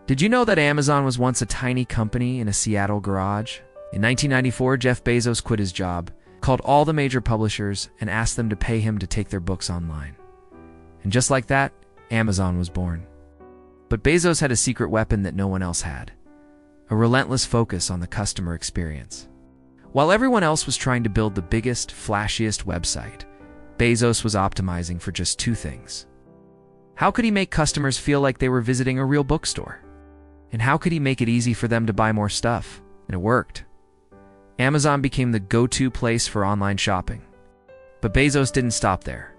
Did you know that Amazon was once a tiny company in a Seattle garage? In 1994, Jeff Bezos quit his job, called all the major publishers, and asked them to pay him to take their books online. And just like that, Amazon was born. But Bezos had a secret weapon that no one else had: a relentless focus on the customer experience. While everyone else was trying to build the biggest, flashiest website, Bezos was optimizing for just two things. How could he make customers feel like they were visiting a real bookstore? And how could he make it easy for them to buy more stuff? And it worked. Amazon became the go-to place for online shopping. But Bezos didn't stop there.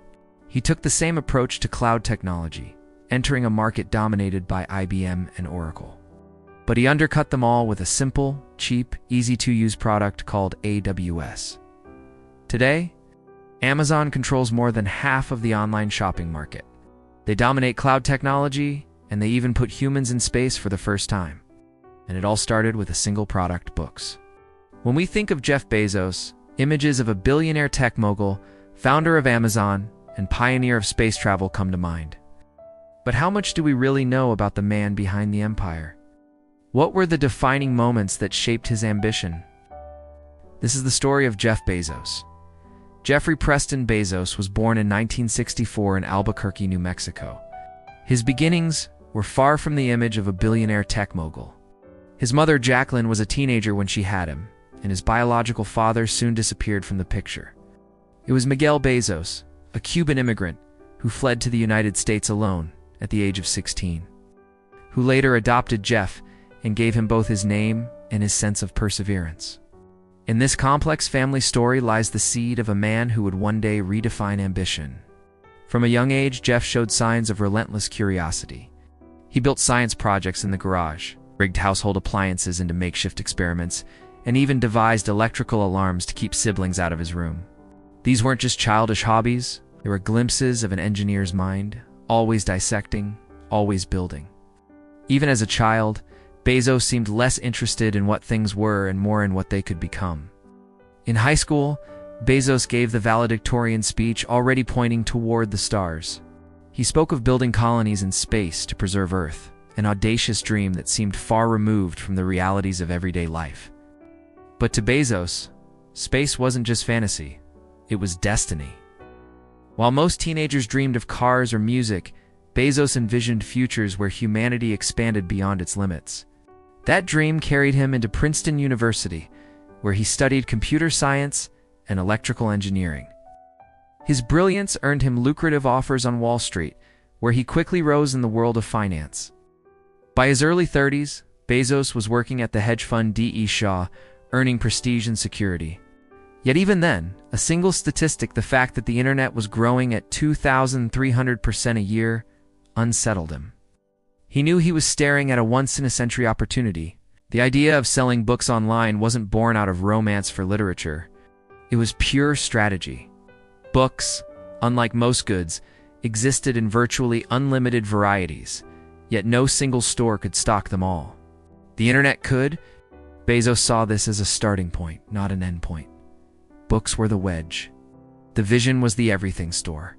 He took the same approach to cloud technology, entering a market dominated by IBM and Oracle. But he undercut them all with a simple, cheap, easy-to-use product called AWS. Today, Amazon controls more than half of the online shopping market. They dominate cloud technology, and they even put humans in space for the first time. And it all started with a single product: books. When we think of Jeff Bezos, images of a billionaire tech mogul, founder of Amazon, and pioneer of space travel come to mind. But how much do we really know about the man behind the empire? What were the defining moments that shaped his ambition? This is the story of Jeff Bezos. Jeffrey Preston Bezos was born in 1964 in Albuquerque, New Mexico. His beginnings were far from the image of a billionaire tech mogul. His mother, Jacqueline, was a teenager when she had him, and his biological father soon disappeared from the picture. It was Miguel Bezos, a Cuban immigrant who fled to the United States alone at the age of 16, who later adopted Jeff and gave him both his name and his sense of perseverance. In this complex family story lies the seed of a man who would one day redefine ambition. From a young age, Jeff showed signs of relentless curiosity. He built science projects in the garage, rigged household appliances into makeshift experiments, and even devised electrical alarms to keep siblings out of his room. These weren't just childish hobbies, they were glimpses of an engineer's mind, always dissecting, always building. Even as a child, Bezos seemed less interested in what things were and more in what they could become. In high school, Bezos gave the valedictorian speech, already pointing toward the stars. He spoke of building colonies in space to preserve Earth, an audacious dream that seemed far removed from the realities of everyday life. But to Bezos, space wasn't just fantasy, it was destiny. While most teenagers dreamed of cars or music, Bezos envisioned futures where humanity expanded beyond its limits. That dream carried him into Princeton University, where he studied computer science and electrical engineering. His brilliance earned him lucrative offers on Wall Street, where he quickly rose in the world of finance. By his early 30s, Bezos was working at the hedge fund D.E. Shaw, earning prestige and security. Yet even then, a single statistic, the fact that the internet was growing at 2,300% a year, unsettled him. He knew he was staring at a once-in-a-century opportunity. The idea of selling books online wasn't born out of romance for literature. It was pure strategy. Books, unlike most goods, existed in virtually unlimited varieties, yet no single store could stock them all. The internet could. Bezos saw this as a starting point, not an end point. Books were the wedge. The vision was the everything store.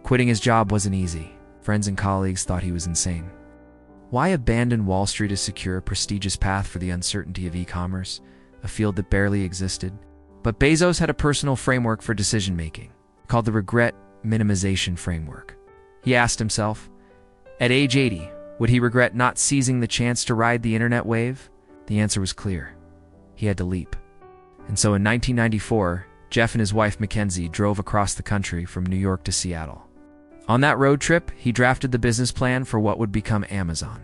Quitting his job wasn't easy. Friends and colleagues thought he was insane. Why abandon Wall Street to secure a prestigious path for the uncertainty of e-commerce, a field that barely existed? But Bezos had a personal framework for decision-making, called the regret minimization framework. He asked himself, at age 80, would he regret not seizing the chance to ride the internet wave? The answer was clear. He had to leap. And so in 1994, Jeff and his wife Mackenzie drove across the country from New York to Seattle. On that road trip, he drafted the business plan for what would become Amazon.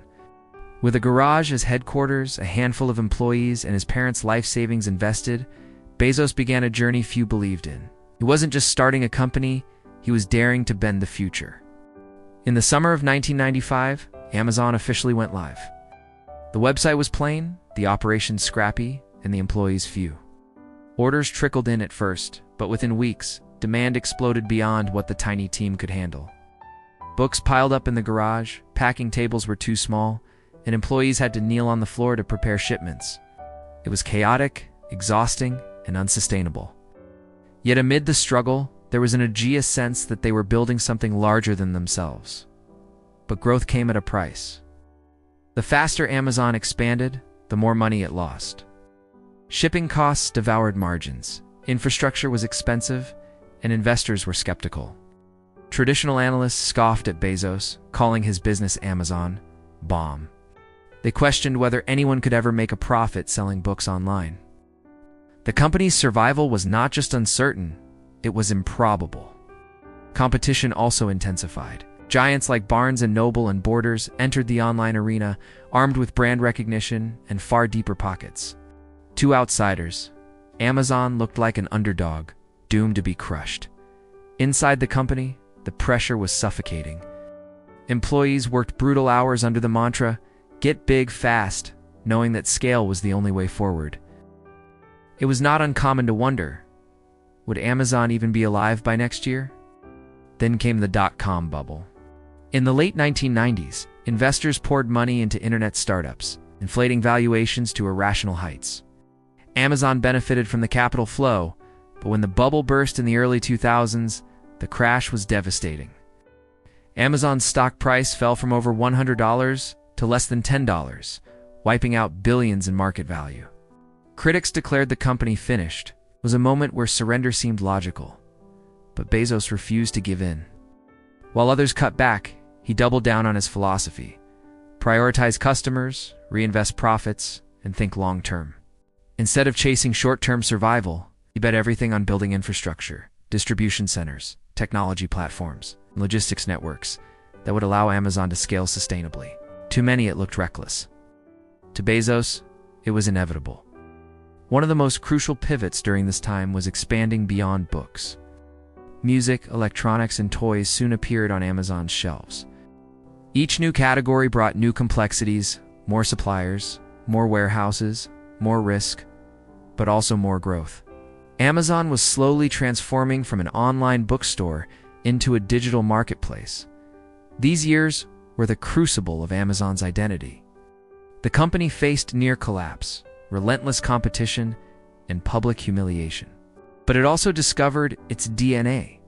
With a garage as headquarters, a handful of employees, and his parents' life savings invested, Bezos began a journey few believed in. He wasn't just starting a company, he was daring to bend the future. In the summer of 1995, Amazon officially went live. The website was plain, the operations scrappy, and the employees few. Orders trickled in at first, but within weeks, demand exploded beyond what the tiny team could handle. Books piled up in the garage, packing tables were too small, and employees had to kneel on the floor to prepare shipments. It was chaotic, exhausting, and unsustainable. Yet amid the struggle, there was an ageist sense that they were building something larger than themselves. But growth came at a price. The faster Amazon expanded, the more money it lost. Shipping costs devoured margins, infrastructure was expensive, and investors were skeptical. Traditional analysts scoffed at Bezos, calling his business Amazon bomb. They questioned whether anyone could ever make a profit selling books online. The company's survival was not just uncertain, it was improbable. Competition also intensified. Giants like Barnes & Noble and Borders entered the online arena, armed with brand recognition and far deeper pockets. To outsiders, Amazon looked like an underdog, doomed to be crushed. Inside the company, the pressure was suffocating. Employees worked brutal hours under the mantra, "Get big fast," knowing that scale was the only way forward. It was not uncommon to wonder, would Amazon even be alive by next year? Then came the dot-com bubble. In the late 1990s, investors poured money into internet startups, inflating valuations to irrational heights. Amazon benefited from the capital flow, but when the bubble burst in the early 2000s, the crash was devastating. Amazon's stock price fell from over $100 to less than $10, wiping out billions in market value. Critics declared the company finished. It was a moment where surrender seemed logical, but Bezos refused to give in. While others cut back, he doubled down on his philosophy: prioritize customers, reinvest profits, and think long-term. Instead of chasing short-term survival, he bet everything on building infrastructure, distribution centers, technology platforms, and logistics networks that would allow Amazon to scale sustainably. To many, it looked reckless. To Bezos, it was inevitable. One of the most crucial pivots during this time was expanding beyond books. Music, electronics, and toys soon appeared on Amazon's shelves. Each new category brought new complexities, more suppliers, more warehouses, more risk, but also more growth. Amazon was slowly transforming from an online bookstore into a digital marketplace. These years were the crucible of Amazon's identity. The company faced near collapse, relentless competition, and public humiliation. But it also discovered its DNA: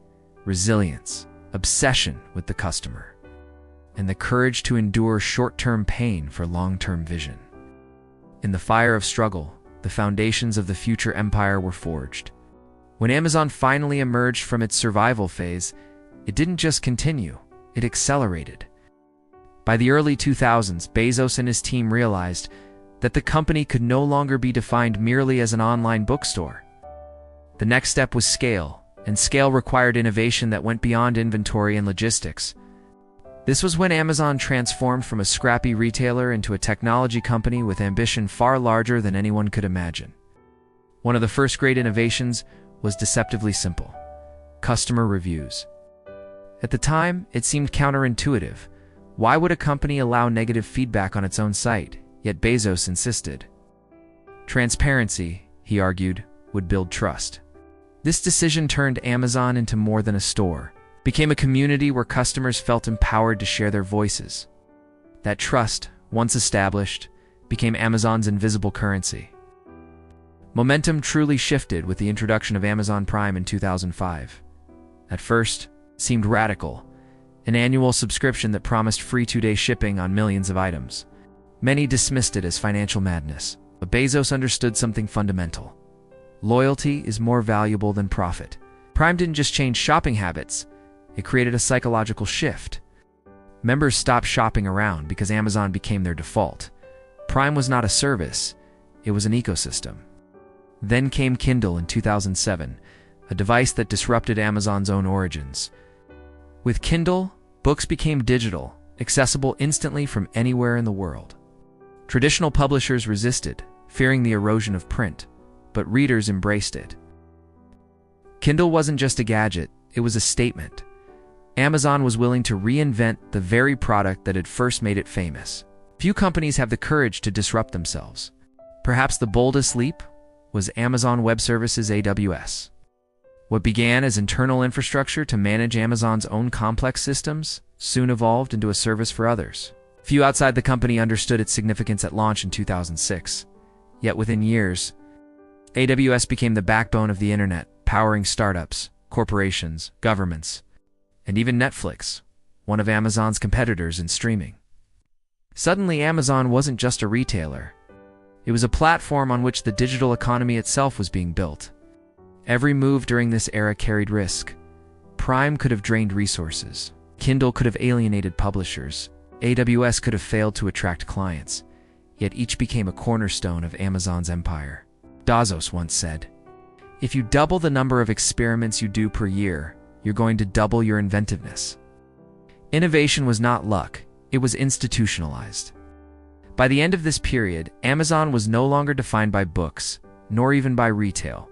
resilience, obsession with the customer, and the courage to endure short-term pain for long-term vision. In the fire of struggle, the foundations of the future empire were forged. When Amazon finally emerged from its survival phase, it didn't just continue, it accelerated. By the early 2000s, Bezos and his team realized that the company could no longer be defined merely as an online bookstore. The next step was scale, and scale required innovation that went beyond inventory and logistics. This was when Amazon transformed from a scrappy retailer into a technology company with ambition far larger than anyone could imagine. One of the first great innovations was deceptively simple: customer reviews. At the time, it seemed counterintuitive. Why would a company allow negative feedback on its own site? Yet Bezos insisted. Transparency, he argued, would build trust. This decision turned Amazon into more than a store. It became a community where customers felt empowered to share their voices. That trust, once established, became Amazon's invisible currency. Momentum truly shifted with the introduction of Amazon Prime in 2005. At first, it seemed radical, an annual subscription that promised free 2-day shipping on millions of items. Many dismissed it as financial madness, but Bezos understood something fundamental. Loyalty is more valuable than profit. Prime didn't just change shopping habits, it created a psychological shift. Members stopped shopping around because Amazon became their default. Prime was not a service, it was an ecosystem. Then came Kindle in 2007, a device that disrupted Amazon's own origins. With Kindle, books became digital, accessible instantly from anywhere in the world. Traditional publishers resisted, fearing the erosion of print, but readers embraced it. Kindle wasn't just a gadget, it was a statement. Amazon was willing to reinvent the very product that had first made it famous. Few companies have the courage to disrupt themselves. Perhaps the boldest leap was Amazon Web Services AWS. What began as internal infrastructure to manage Amazon's own complex systems soon evolved into a service for others. Few outside the company understood its significance at launch in 2006. Yet within years, AWS became the backbone of the internet, powering startups, corporations, governments, and even Netflix, one of Amazon's competitors in streaming. Suddenly, Amazon wasn't just a retailer. It was a platform on which the digital economy itself was being built. Every move during this era carried risk. Prime could have drained resources. Kindle could have alienated publishers. AWS could have failed to attract clients. Yet each became a cornerstone of Amazon's empire. Bezos once said, "If you double the number of experiments you do per year, you're going to double your inventiveness." Innovation was not luck, it was institutionalized. By the end of this period, Amazon was no longer defined by books, nor even by retail.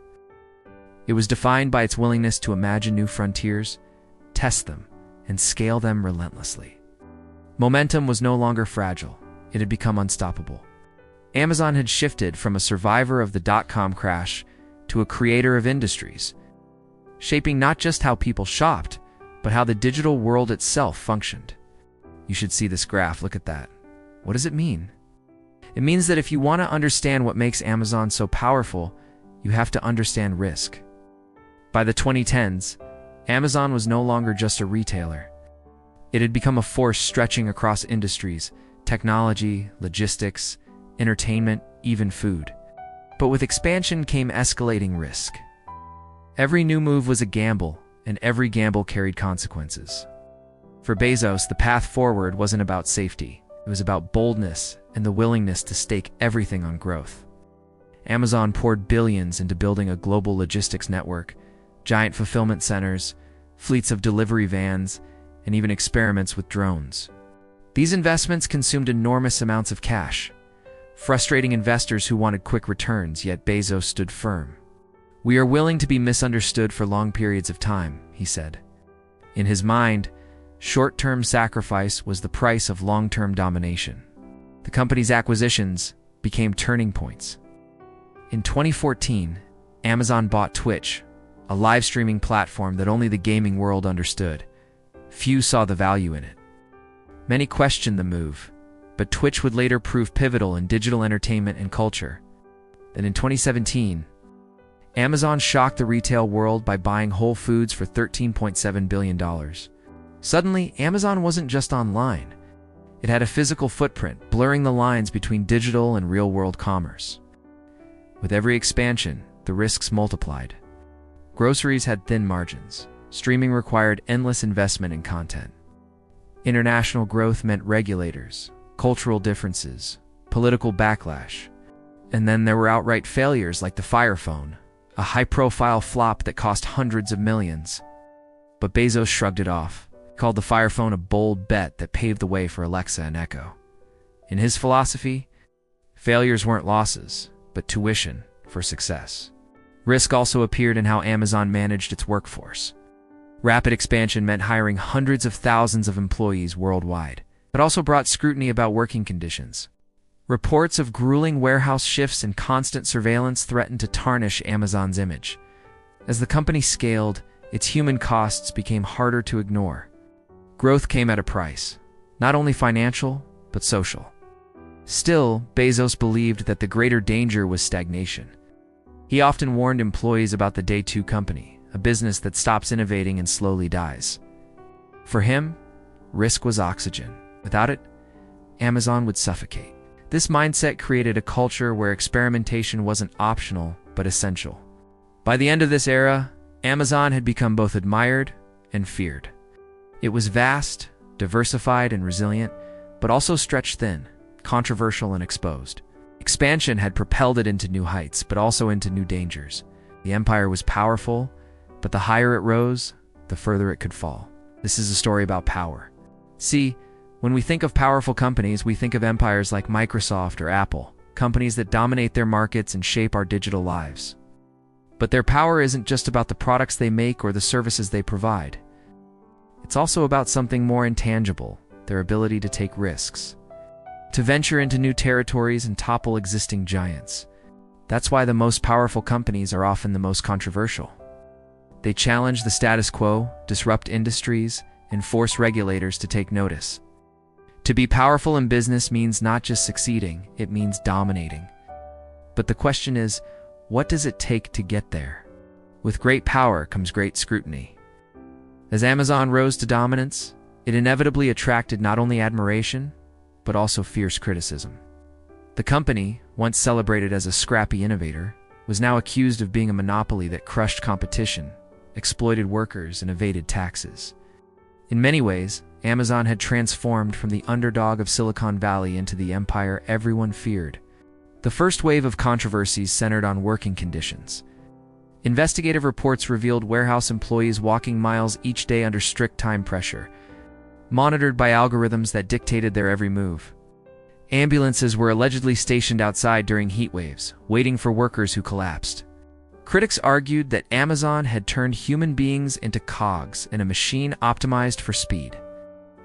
It was defined by its willingness to imagine new frontiers, test them, and scale them relentlessly. Momentum was no longer fragile, it had become unstoppable. Amazon had shifted from a survivor of the dot-com crash to a creator of industries, shaping not just how people shopped, but how the digital world itself functioned. You should see this graph, look at that. What does it mean? It means that if you want to understand what makes Amazon so powerful, you have to understand risk. By the 2010s, Amazon was no longer just a retailer. It had become a force stretching across industries, technology, logistics, entertainment, even food. But with expansion came escalating risk. Every new move was a gamble, and every gamble carried consequences. For Bezos, the path forward wasn't about safety. It was about boldness and the willingness to stake everything on growth. Amazon poured billions into building a global logistics network, giant fulfillment centers, fleets of delivery vans, and even experiments with drones. These investments consumed enormous amounts of cash, frustrating investors who wanted quick returns, yet Bezos stood firm. "We are willing to be misunderstood for long periods of time," he said. In his mind, short-term sacrifice was the price of long-term domination. The company's acquisitions became turning points. In 2014, Amazon bought Twitch, a live streaming platform that only the gaming world understood. Few saw the value in it. Many questioned the move, but Twitch would later prove pivotal in digital entertainment and culture. Then in 2017, Amazon shocked the retail world by buying Whole Foods for $13.7 billion. Suddenly, Amazon wasn't just online. It had a physical footprint, blurring the lines between digital and real-world commerce. With every expansion, the risks multiplied. Groceries had thin margins. Streaming required endless investment in content. International growth meant regulators, cultural differences, political backlash. And then there were outright failures like the Fire Phone, a high-profile flop that cost hundreds of millions. But Bezos shrugged it off, called the Fire Phone a bold bet that paved the way for Alexa and Echo. In his philosophy, failures weren't losses, but tuition for success. Risk also appeared in how Amazon managed its workforce. Rapid expansion meant hiring hundreds of thousands of employees worldwide, but also brought scrutiny about working conditions. Reports of grueling warehouse shifts and constant surveillance threatened to tarnish Amazon's image. As the company scaled, its human costs became harder to ignore. Growth came at a price, not only financial, but social. Still, Bezos believed that the greater danger was stagnation. He often warned employees about the Day 2 company, a business that stops innovating and slowly dies. For him, risk was oxygen. Without it, Amazon would suffocate. This mindset created a culture where experimentation wasn't optional, but essential. By the end of this era, Amazon had become both admired and feared. It was vast, diversified, and resilient, but also stretched thin, controversial, and exposed. Expansion had propelled it into new heights, but also into new dangers. The empire was powerful, but the higher it rose, the further it could fall. This is a story about power. See, when we think of powerful companies, we think of empires like Microsoft or Apple, companies that dominate their markets and shape our digital lives. But their power isn't just about the products they make or the services they provide. It's also about something more intangible, their ability to take risks, to venture into new territories and topple existing giants. That's why the most powerful companies are often the most controversial. They challenge the status quo, disrupt industries, and force regulators to take notice. To be powerful in business means not just succeeding, it means dominating. But the question is, what does it take to get there? With great power comes great scrutiny. As Amazon rose to dominance, it inevitably attracted not only admiration, but also fierce criticism. The company, once celebrated as a scrappy innovator, was now accused of being a monopoly that crushed competition, exploited workers, and evaded taxes. In many ways, Amazon had transformed from the underdog of Silicon Valley into the empire everyone feared. The first wave of controversies centered on working conditions. Investigative reports revealed warehouse employees walking miles each day under strict time pressure, monitored by algorithms that dictated their every move. Ambulances were allegedly stationed outside during heat waves, waiting for workers who collapsed. Critics argued that Amazon had turned human beings into cogs in a machine optimized for speed.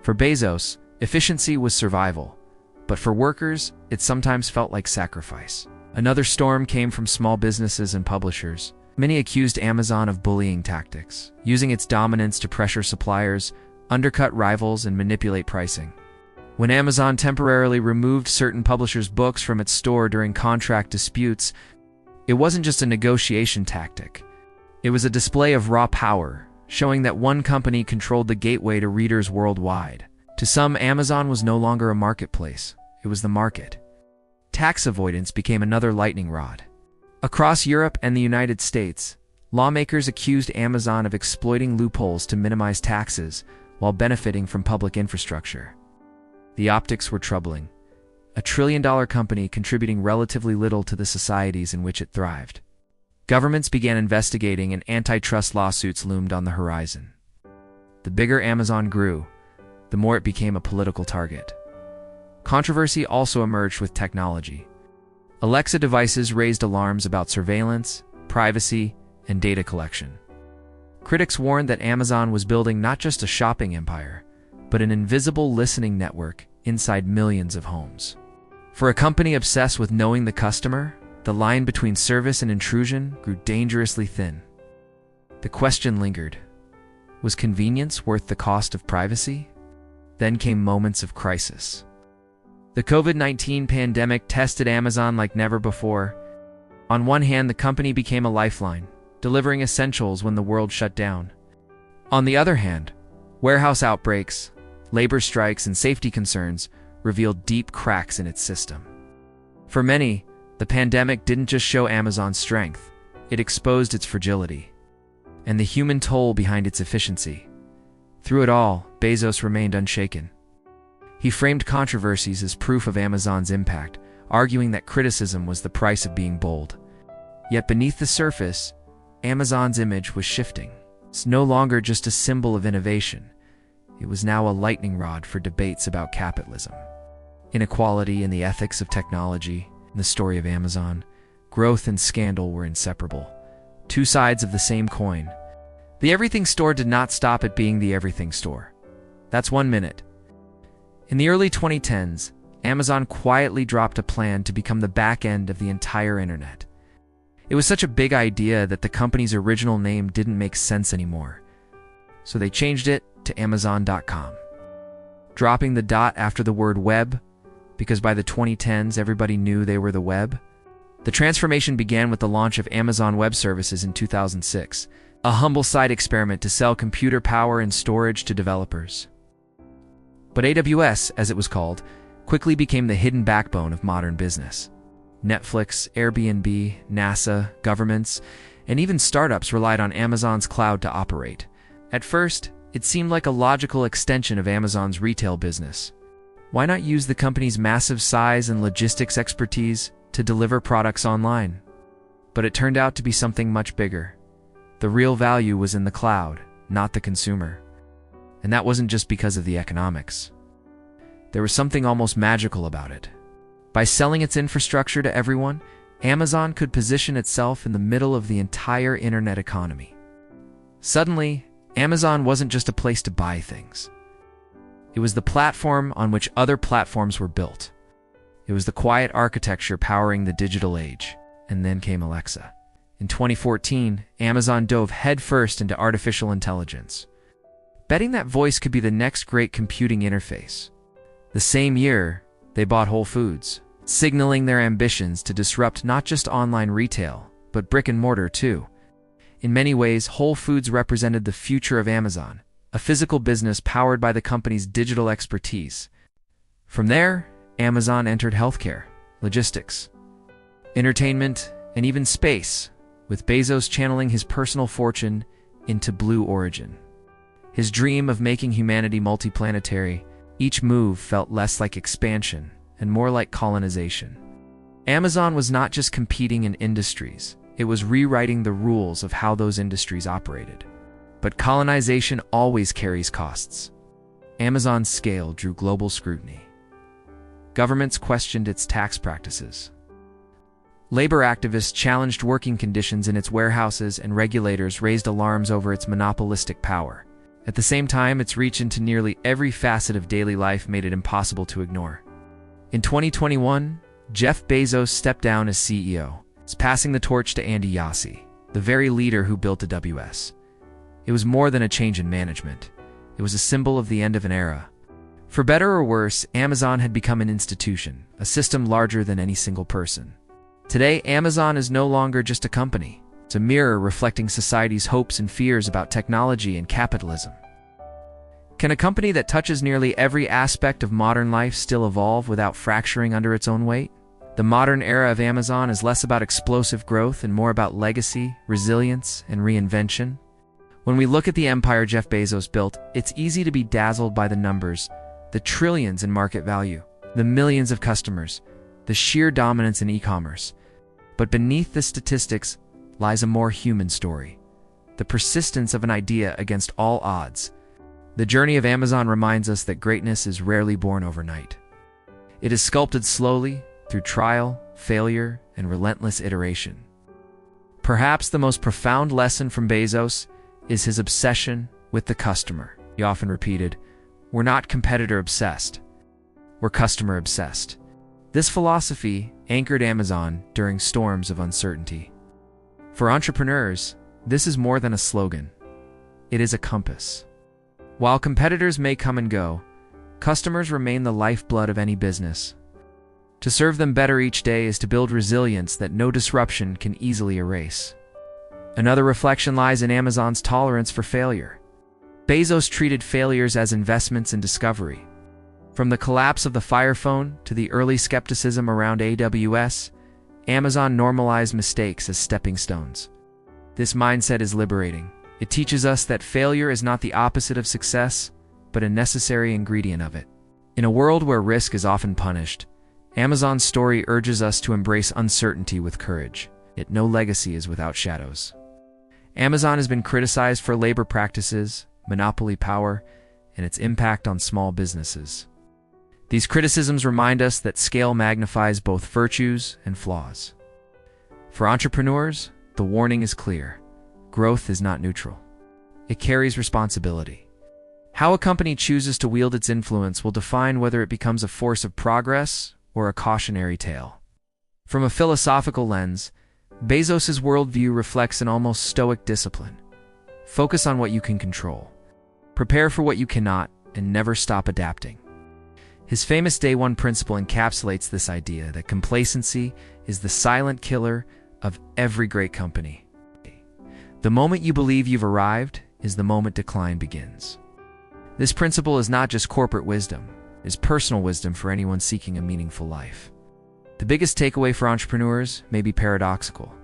For Bezos, efficiency was survival, but for workers, it sometimes felt like sacrifice. Another storm came from small businesses and publishers. Many accused Amazon of bullying tactics, using its dominance to pressure suppliers, undercut rivals, and manipulate pricing. When Amazon temporarily removed certain publishers' books from its store during contract disputes, it wasn't just a negotiation tactic. It was a display of raw power, showing that one company controlled the gateway to readers worldwide. To some, Amazon was no longer a marketplace. It was the market. Tax avoidance became another lightning rod. Across Europe and the United States, lawmakers accused Amazon of exploiting loopholes to minimize taxes while benefiting from public infrastructure. The optics were troubling. A trillion-dollar company contributing relatively little to the societies in which it thrived. Governments began investigating and antitrust lawsuits loomed on the horizon. The bigger Amazon grew, the more it became a political target. Controversy also emerged with technology. Alexa devices raised alarms about surveillance, privacy, and data collection. Critics warned that Amazon was building not just a shopping empire, but an invisible listening network inside millions of homes. For a company obsessed with knowing the customer, the line between service and intrusion grew dangerously thin. The question lingered: was convenience worth the cost of privacy? Then came moments of crisis. The COVID-19 pandemic tested Amazon like never before. On one hand, the company became a lifeline, delivering essentials when the world shut down. On the other hand, warehouse outbreaks, labor strikes, and safety concerns revealed deep cracks in its system. For many, the pandemic didn't just show Amazon's strength, it exposed its fragility and the human toll behind its efficiency. Through it all, Bezos remained unshaken. He framed controversies as proof of Amazon's impact, arguing that criticism was the price of being bold. Yet beneath the surface, Amazon's image was shifting. It's no longer just a symbol of innovation. It was now a lightning rod for debates about capitalism, inequality, and the ethics of technology. In the story of Amazon, growth and scandal were inseparable, two sides of the same coin. The everything store did not stop at being the everything store. That's 1 minute. In the early 2010s, Amazon quietly dropped a plan to become the back end of the entire internet. It was such a big idea that the company's original name didn't make sense anymore. So they changed it to Amazon.com, dropping the dot after the word web, because by the 2010s everybody knew they were the web. The transformation began with the launch of Amazon Web Services in 2006, a humble side experiment to sell computer power and storage to developers. But AWS, as it was called, quickly became the hidden backbone of modern business. Netflix, Airbnb, NASA, governments, and even startups relied on Amazon's cloud to operate. At first, it seemed like a logical extension of Amazon's retail business. Why not use the company's massive size and logistics expertise to deliver products online? But it turned out to be something much bigger. The real value was in the cloud, not the consumer. And that wasn't just because of the economics. There was something almost magical about it. By selling its infrastructure to everyone, Amazon could position itself in the middle of the entire internet economy. Suddenly, Amazon wasn't just a place to buy things. It was the platform on which other platforms were built. It was the quiet architecture powering the digital age. And then came Alexa. In 2014, Amazon dove headfirst into artificial intelligence, betting that voice could be the next great computing interface. The same year, they bought Whole Foods, signaling their ambitions to disrupt not just online retail, but brick and mortar too. In many ways, Whole Foods represented the future of Amazon, a physical business powered by the company's digital expertise. From there, Amazon entered healthcare, logistics, entertainment, and even space, with Bezos channeling his personal fortune into Blue Origin. His dream of making humanity multiplanetary, each move felt less like expansion and more like colonization. Amazon was not just competing in industries, it was rewriting the rules of how those industries operated. But colonization always carries costs. Amazon's scale drew global scrutiny. Governments questioned its tax practices. Labor activists challenged working conditions in its warehouses, and regulators raised alarms over its monopolistic power. At the same time, its reach into nearly every facet of daily life made it impossible to ignore. In 2021, Jeff Bezos stepped down as CEO, passing the torch to Andy Jassy, the very leader who built AWS. It was more than a change in management. It was a symbol of the end of an era. For better or worse, Amazon had become an institution, a system larger than any single person. Today, Amazon is no longer just a company. It's a mirror reflecting society's hopes and fears about technology and capitalism. Can a company that touches nearly every aspect of modern life still evolve without fracturing under its own weight? The modern era of Amazon is less about explosive growth and more about legacy, resilience, and reinvention. When we look at the empire Jeff Bezos built, it's easy to be dazzled by the numbers, the trillions in market value, the millions of customers, the sheer dominance in e-commerce. But beneath the statistics lies a more human story, the persistence of an idea against all odds. The journey of Amazon reminds us that greatness is rarely born overnight. It is sculpted slowly, through trial, failure, and relentless iteration. Perhaps the most profound lesson from Bezos is his obsession with the customer. He often repeated, "We're not competitor-obsessed, we're customer-obsessed." This philosophy anchored Amazon during storms of uncertainty. For entrepreneurs, this is more than a slogan. It is a compass. While competitors may come and go, customers remain the lifeblood of any business. To serve them better each day is to build resilience that no disruption can easily erase. Another reflection lies in Amazon's tolerance for failure. Bezos treated failures as investments in discovery. From the collapse of the Fire Phone to the early skepticism around AWS, Amazon normalized mistakes as stepping stones. This mindset is liberating. It teaches us that failure is not the opposite of success, but a necessary ingredient of it. In a world where risk is often punished, Amazon's story urges us to embrace uncertainty with courage. Yet no legacy is without shadows. Amazon has been criticized for labor practices, monopoly power, and its impact on small businesses. These criticisms remind us that scale magnifies both virtues and flaws. For entrepreneurs, the warning is clear. Growth is not neutral. It carries responsibility. How a company chooses to wield its influence will define whether it becomes a force of progress or a cautionary tale. From a philosophical lens, Bezos' worldview reflects an almost stoic discipline. Focus on what you can control. Prepare for what you cannot, and never stop adapting. His famous Day One principle encapsulates this idea that complacency is the silent killer of every great company. The moment you believe you've arrived is the moment decline begins. This principle is not just corporate wisdom, it is personal wisdom for anyone seeking a meaningful life. The biggest takeaway for entrepreneurs may be paradoxical.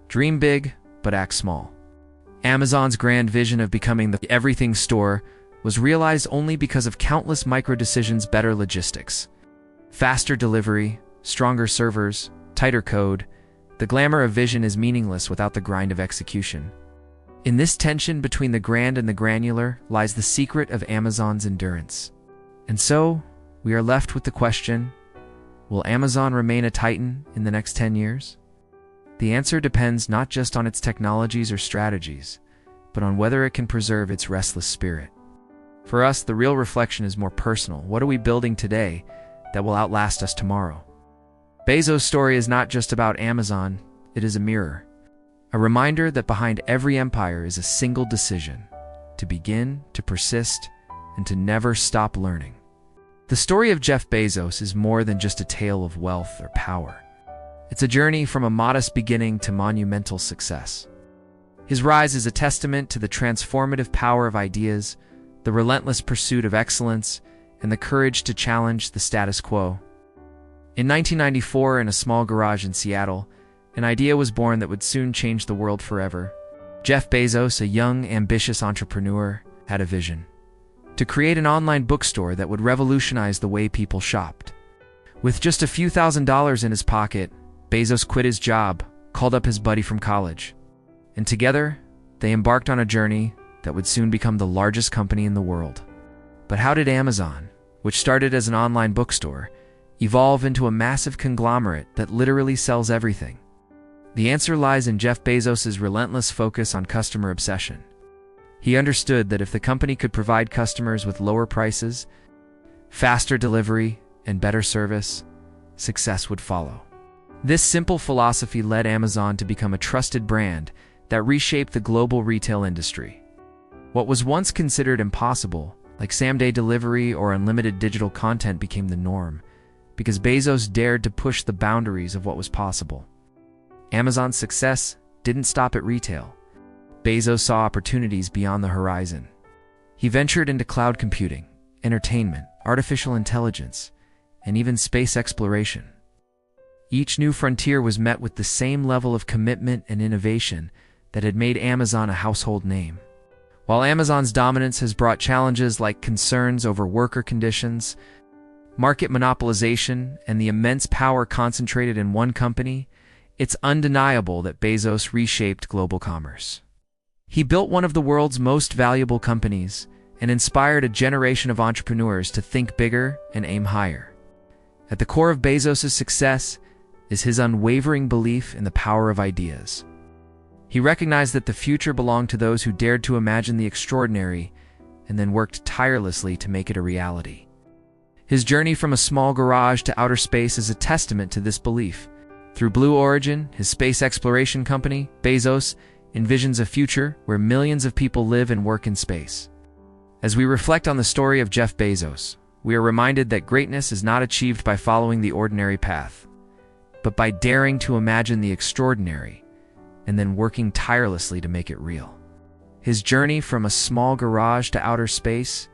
Dream big, but act small. Amazon's grand vision of becoming the everything store was realized only because of countless micro-decisions, better logistics, faster delivery, stronger servers, tighter code. The glamour of vision is meaningless without the grind of execution. In this tension between the grand and the granular lies the secret of Amazon's endurance. And so, we are left with the question, will Amazon remain a titan in the next 10 years? The answer depends not just on its technologies or strategies, but on whether it can preserve its restless spirit. For us, the real reflection is more personal. What are we building today that will outlast us tomorrow? Bezos' story is not just about Amazon, it is a mirror. A reminder that behind every empire is a single decision: to begin, to persist, and to never stop learning. The story of Jeff Bezos is more than just a tale of wealth or power. It's a journey from a modest beginning to monumental success. His rise is a testament to the transformative power of ideas, the relentless pursuit of excellence, and the courage to challenge the status quo. In 1994, in a small garage in Seattle, an idea was born that would soon change the world forever. Jeff Bezos, a young, ambitious entrepreneur, had a vision: to create an online bookstore that would revolutionize the way people shopped. With just a few $1,000s in his pocket, Bezos quit his job, called up his buddy from college, and together, they embarked on a journey that would soon become the largest company in the world. But how did Amazon, which started as an online bookstore, evolve into a massive conglomerate that literally sells everything? The answer lies in Jeff Bezos' relentless focus on customer obsession. He understood that if the company could provide customers with lower prices, faster delivery, and better service, success would follow. This simple philosophy led Amazon to become a trusted brand that reshaped the global retail industry. What was once considered impossible, like same-day delivery or unlimited digital content, became the norm, because Bezos dared to push the boundaries of what was possible. Amazon's success didn't stop at retail. Bezos saw opportunities beyond the horizon. He ventured into cloud computing, entertainment, artificial intelligence, and even space exploration. Each new frontier was met with the same level of commitment and innovation that had made Amazon a household name. While Amazon's dominance has brought challenges like concerns over worker conditions, market monopolization, and the immense power concentrated in one company, it's undeniable that Bezos reshaped global commerce. He built one of the world's most valuable companies and inspired a generation of entrepreneurs to think bigger and aim higher. At the core of Bezos' success is his unwavering belief in the power of ideas. He recognized that the future belonged to those who dared to imagine the extraordinary and then worked tirelessly to make it a reality. His journey from a small garage to outer space is a testament to this belief. Through Blue Origin, his space exploration company, Bezos envisions a future where millions of people live and work in space. As we reflect on the story of Jeff Bezos, we are reminded that greatness is not achieved by following the ordinary path, but by daring to imagine the extraordinary and then working tirelessly to make it real. His journey from a small garage to outer space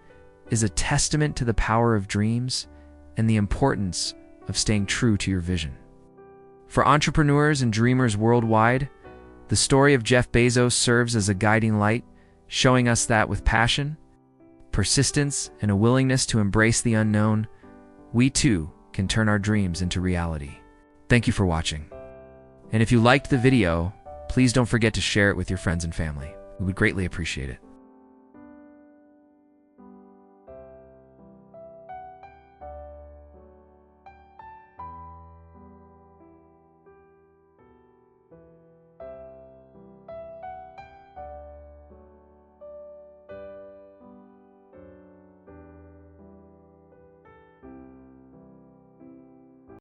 is a testament to the power of dreams and the importance of staying true to your vision. For entrepreneurs and dreamers worldwide, the story of Jeff Bezos serves as a guiding light, showing us that with passion, persistence, and a willingness to embrace the unknown, we too can turn our dreams into reality. Thank you for watching. And if you liked the video, please don't forget to share it with your friends and family. We would greatly appreciate it.